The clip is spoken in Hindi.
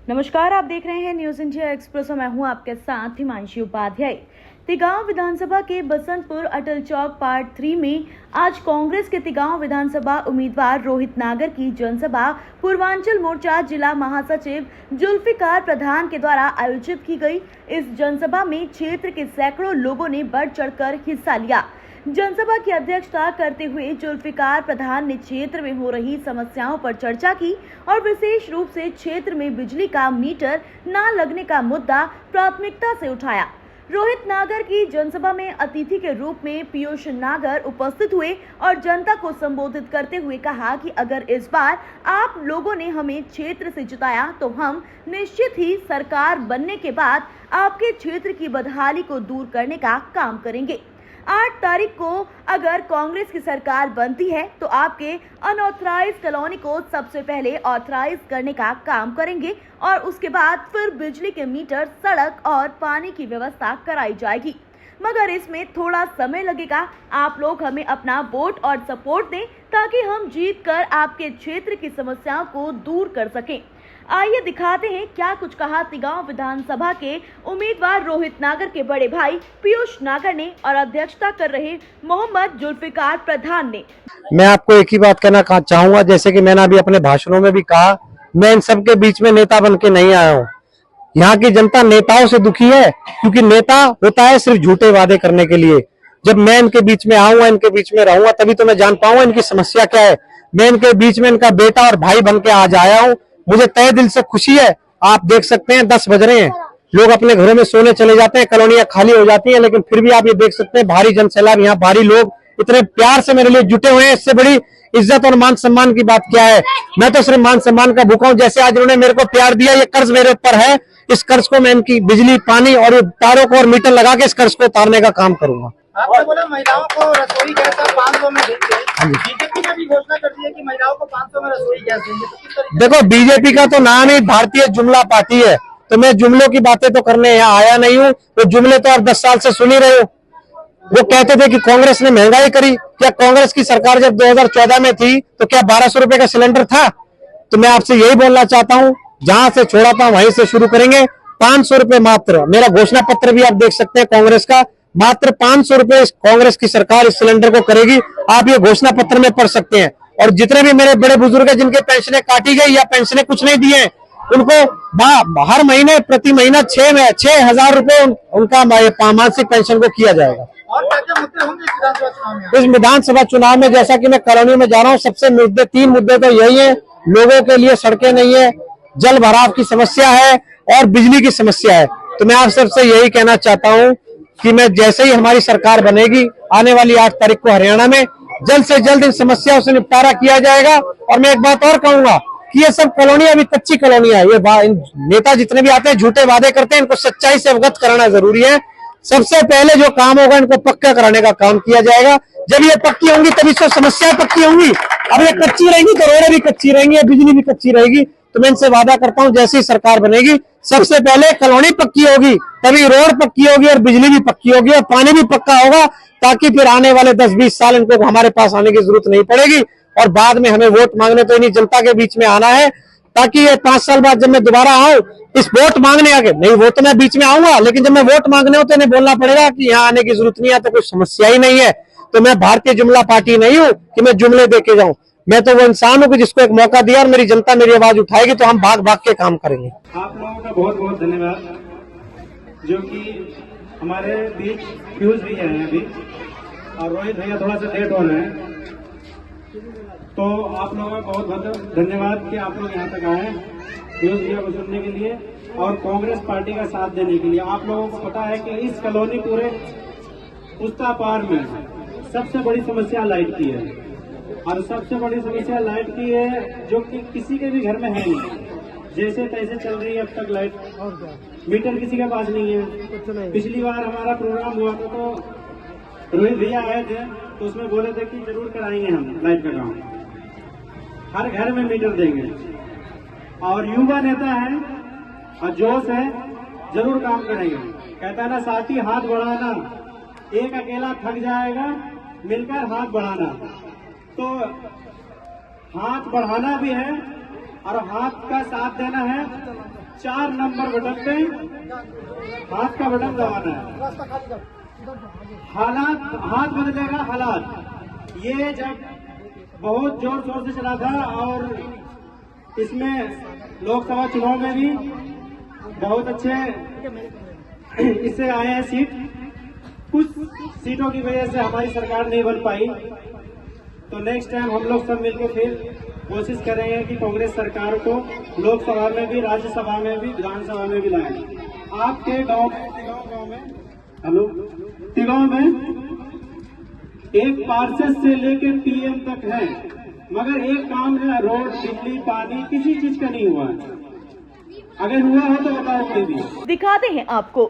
नमस्कार, आप देख रहे हैं न्यूज इंडिया एक्सप्रेस और मैं हूं आपके साथ हिमांशी उपाध्याय। तिगांव विधानसभा के बसंतपुर अटल चौक पार्ट 3 में आज कांग्रेस के तिगांव विधानसभा उम्मीदवार रोहित नागर की जनसभा पूर्वांचल मोर्चा जिला महासचिव जुल्फिकार प्रधान के द्वारा आयोजित की गई। इस जनसभा में क्षेत्र के सैकड़ों लोगों ने बढ़ चढ़कर हिस्सा लिया। जनसभा की अध्यक्षता करते हुए जुल्फिकार प्रधान ने क्षेत्र में हो रही समस्याओं पर चर्चा की और विशेष रूप से क्षेत्र में बिजली का मीटर न लगने का मुद्दा प्राथमिकता से उठाया। रोहित नागर की जनसभा में अतिथि के रूप में पीयूष नागर उपस्थित हुए और जनता को संबोधित करते हुए कहा कि अगर इस बार आप लोगों ने हमें क्षेत्र से जिताया तो हम निश्चित ही सरकार बनने के बाद आपके क्षेत्र की बदहाली को दूर करने का काम करेंगे। 8 तारीख को अगर कांग्रेस की सरकार बनती है तो आपके अनऑथराइज कॉलोनी को सबसे पहले ऑथराइज करने का काम करेंगे और उसके बाद फिर बिजली के मीटर, सड़क और पानी की व्यवस्था कराई जाएगी। मगर इसमें थोड़ा समय लगेगा। आप लोग हमें अपना वोट और सपोर्ट दें ताकि हम जीतकर आपके क्षेत्र की समस्याओं को दूर कर सकें। आइए दिखाते हैं क्या कुछ कहा तिगांव विधानसभा के उम्मीदवार रोहित नागर के बड़े भाई पीयूष नागर ने और अध्यक्षता कर रहे मोहम्मद जुल्फिकार प्रधान ने। मैं आपको एक ही बात कहना चाहूंगा, जैसे कि मैंने अभी अपने भाषणों में भी कहा, मैं इन सबके बीच में नेता बन के नहीं आया हूँ। यहाँ की जनता नेताओं से दुखी है, क्योंकि नेता होता है सिर्फ झूठे वादे करने के लिए। जब मैं इनके बीच में आऊंगा, इनके बीच में रहूंगा, तभी तो मैं जान पाऊंगा इनकी समस्या क्या है। मैं इनके बीच में इनका बेटा और भाई बन के आज आया हूँ। मुझे तहे दिल से खुशी है। आप देख सकते हैं 10 बज रहे हैं, लोग अपने घरों में सोने चले जाते हैं, कॉलोनियां खाली हो जाती हैं, लेकिन फिर भी आप ये देख सकते हैं भारी जनसैलाब, यहाँ भारी लोग इतने प्यार से मेरे लिए जुटे हुए हैं। इससे बड़ी इज्जत और मान सम्मान की बात क्या है। मैं तो सिर्फ मान सम्मान का भूखा हूं। जैसे आज उन्होंने मेरे को प्यार दिया, ये कर्ज मेरे ऊपर है, इस कर्ज को मैं इनकी बिजली, पानी और ये तारों को और मीटर लगा के इस कर्ज को उतारने का काम करूंगा। आपने बोला महिलाओं को रसोई गैस 500 में देंगे। बीजेपी ने भी घोषणा कर दी है कि महिलाओं को 500 में रसोई गैस देंगे। तो किस तरीके? देखो, बीजेपी का तो नाम ही भारतीय जुमला पार्टी है, तो मैं जुमलों की बातें तो करने यहाँ आया नहीं हूँ। तो जुमले तो आप 10 साल से सुन ही रहे हो। वो कहते थे कि कांग्रेस ने महंगाई करी। क्या कांग्रेस की सरकार जब 2014 में थी तो क्या 1200 रुपए का सिलेंडर था? तो मैं आपसे यही बोलना चाहता हूँ, जहां से छोड़ा था वहीं से शुरू करेंगे। 500 रुपए मात्र, मेरा घोषणा पत्र भी आप देख सकते हैं कांग्रेस का, मात्र 500 रुपए कांग्रेस की सरकार इस सिलेंडर को करेगी। आप ये घोषणा पत्र में पढ़ सकते हैं। और जितने भी मेरे बड़े बुजुर्ग हैं जिनके पेंशनें काटी गई या पेंशनें कुछ नहीं दिए, उनको हर महीने प्रति महीना 6,000 रुपए उनका मासिक पेंशन को किया जाएगा। और क्या मुद्दे होंगे विधानसभा चुनाव में? इस विधानसभा चुनाव में जैसा कि मैं कॉलोनी में जा रहा हूँ, सबसे 3 मुद्दे तो यही है। लोगों के लिए सड़कें नहीं है, जल भराव की समस्या है और बिजली की समस्या है। तो मैं आप सबसे यही कहना चाहता हूँ कि मैं जैसे ही हमारी सरकार बनेगी, आने वाली 8 तारीख को हरियाणा में जल्द से जल्द इन समस्याओं से निपटारा किया जाएगा। और मैं एक बात और कहूंगा कि ये सब कॉलोनियां अभी कच्ची कॉलोनियां है। ये नेता जितने भी आते हैं झूठे वादे करते हैं, इनको सच्चाई से अवगत कराना जरूरी है। सबसे पहले जो काम होगा, इनको पक्का कराने का काम किया जाएगा। जब ये पक्की होंगी तभी तो समस्याएं पक्की होंगी। अब ये कच्ची रहेंगी तो रोडें भी कच्ची रहेंगी, बिजली भी कच्ची रहेगी। तो मैं इनसे वादा करता हूं, जैसी सरकार बनेगी सबसे पहले कॉलोनी पक्की होगी, तभी रोड पक्की होगी और बिजली भी पक्की होगी और पानी भी पक्का होगा, ताकि फिर आने वाले 10-20 साल इनको हमारे पास आने की जरूरत नहीं पड़ेगी। और बाद में हमें वोट मांगने तो इन्हीं जनता के बीच में आना है, ताकि ये 5 साल बाद जब मैं दोबारा आऊं इस वोट मांगने आगे नहीं, वो तो मैं बीच में आऊंगा, लेकिन जब मैं वोट मांगने हो तो इन्हें बोलना पड़ेगा कि यहाँ आने की जरूरत नहीं है, तो कोई समस्या ही नहीं है। तो मैं भारतीय जुमला पार्टी नहीं हूँ कि मैं जुमले देके जाऊं। मैं तो वो इंसान हूँ कि जिसको एक मौका दिया और मेरी जनता मेरी आवाज उठाएगी तो हम भाग भाग के काम करेंगे। आप लोगों का बहुत बहुत धन्यवाद। जो कि हमारे बीच पीयूष भी हैं अभी, और रोहित भैया थोड़ा सा लेट हो रहे हैं। तो आप लोगों का बहुत बहुत धन्यवाद कि आप लोग यहाँ तक आए पीयूष भैया को सुनने के लिए और कांग्रेस पार्टी का साथ देने के लिए। आप लोगों को पता है कि इस कॉलोनी पूरे उस्ता पार में सबसे बड़ी समस्या लाइट की है, और सबसे बड़ी समस्या लाइट की है जो कि किसी के भी घर में है नहीं। जैसे तैसे चल रही है अब तक लाइट, मीटर किसी के पास नहीं है। पिछली बार हमारा प्रोग्राम हुआ था तो रोहित भैया आए थे, तो उसमें बोले थे कि जरूर कराएंगे हम लाइट का काम, हर घर में मीटर देंगे। और युवा नेता है और जोश है, जरूर काम करेंगे। कहता है ना, साथी हाथ बढ़ाना, एक अकेला थक जाएगा, मिलकर हाथ बढ़ाना। तो हाथ बढ़ाना भी है और हाथ का साथ देना है, 4 नंबर बटन पे हाथ का बटन दबाना है। हाथ बदलेगा हालात। ये जब बहुत जोर शोर से चला था और इसमें लोकसभा चुनाव में भी बहुत अच्छे इससे आए हैं सीट। कुछ सीटों की वजह से हमारी सरकार नहीं बन पाई, तो नेक्स्ट टाइम हम लोग सब मिलकर फिर कोशिश करेंगे कि कांग्रेस सरकार को लोकसभा में भी, राज्यसभा में भी, विधानसभा में भी लाएं। आपके गांव में तिगांव में एक पार्षद से लेकर पीएम तक है, मगर एक काम है, रोड, बिजली, पानी किसी चीज का नहीं हुआ है। अगर हुआ हो तो बताओ कोई भी। दिखाते हैं आपको